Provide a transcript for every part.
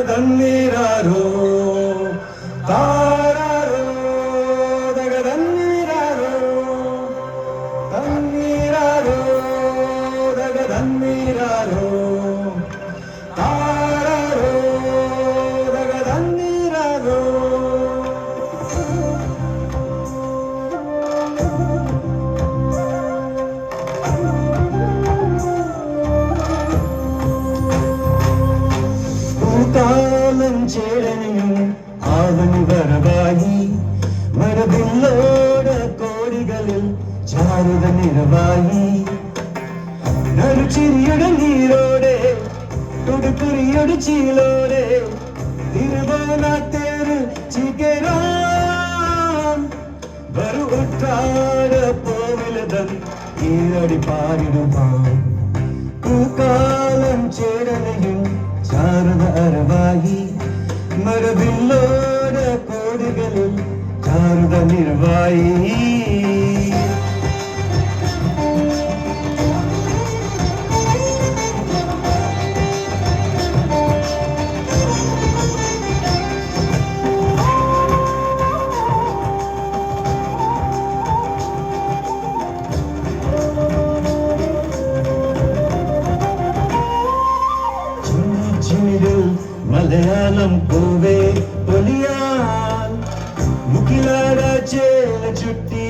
തന്നീരാരോ താരാരോ തന്നീരാരോ തന്നീരാരോ തന്നീരാരോ താരാരോ തന്നീരാരോ കാലം ചേരനെയും ആവണി വരവായി മരവില്ലോട കോടികളിൽ ചാരുത നിറവായി നറുചിരിയുടെ നീരോടെ തുടുക്കുറിയുടെ ചീലോടെ തിരുവോണത്തേര് ചികരാം വരു ഉറ്റാട പോവിലതൻ ഈരടി പാരിടുവാൻ പൂക്കാലം ചേരനെയും ചാരുത അരവായി മരവില്ലോട കോടികളിൽ ചാരുത നിറവായി മലയാളം പൂവേ പൊലിയാൻ മുക്കിലാട ചേല ചുറ്റി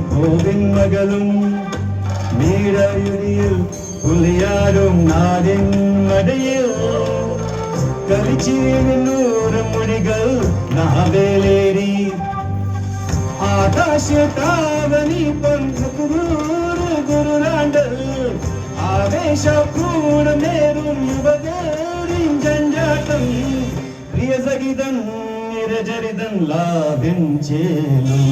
പൂവിൻ മകളും മീടയുരിയിൽ പുലിയാരും നാടിൻ മടയിൽ കളിച്ചിരിനൂറ് മൊഴികൾ നാവേലേരി ആകാശത്താവനി പഞ്ചുകൂറ് ഗുരുരാണ്ടൽ ആവേശപൂർണ്ണ നേരും യുവതേരിൻ ജഞ്ചാട്ടം പ്രിയസഹിതൻ നിരചരിതൻ ലാഭിഞ്ചേലും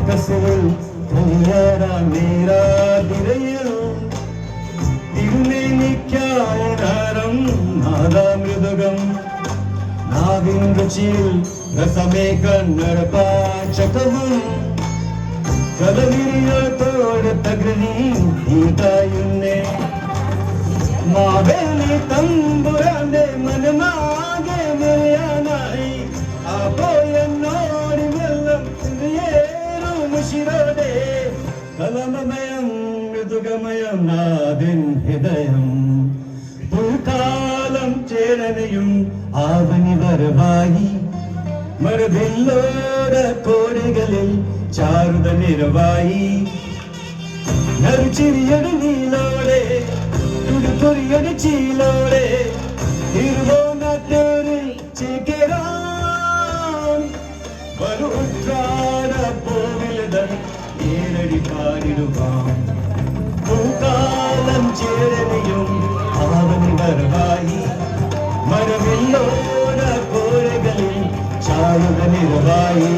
കസവിൽ കനിയാറാ മേരാ തിരയിൽ തിരുമേനിക്കായനാരം നാദാമൃദകം നാവിൻ രുചിയിൽ രസമേ കണ്ണട പാചകവും കലവിരിയോട് തകൃതി തീതായുന്നേ മാവേലി തമ്പുരാന്റെ മനമാകെ നിലയാനായി ആ പോയെന്നോടി വെള്ളം ശിരോടെ കലമമയം മൃദുഗമയം നാദിൻ ഹൃദയം പൂക്കാലം ചേരനയും ആവണി വരവായി മരവില്ലോട കോടികളിൽ ചാരുത നിറവായി നറുചിരിയുടെ നീലോടെ തുടുപ്പൊരിയുടെ ചീലോടെ തിരുവോണത്തേരിൽ ചികരാൻ വരുട്രാട പോവിലതൻ ഈരടി പാരിടുവാൻ പൂക്കാലം ചേരനെയും ആവണി വരവായി മരവില്ലോട കോഴകളിൽ ചാരുത നിറവായി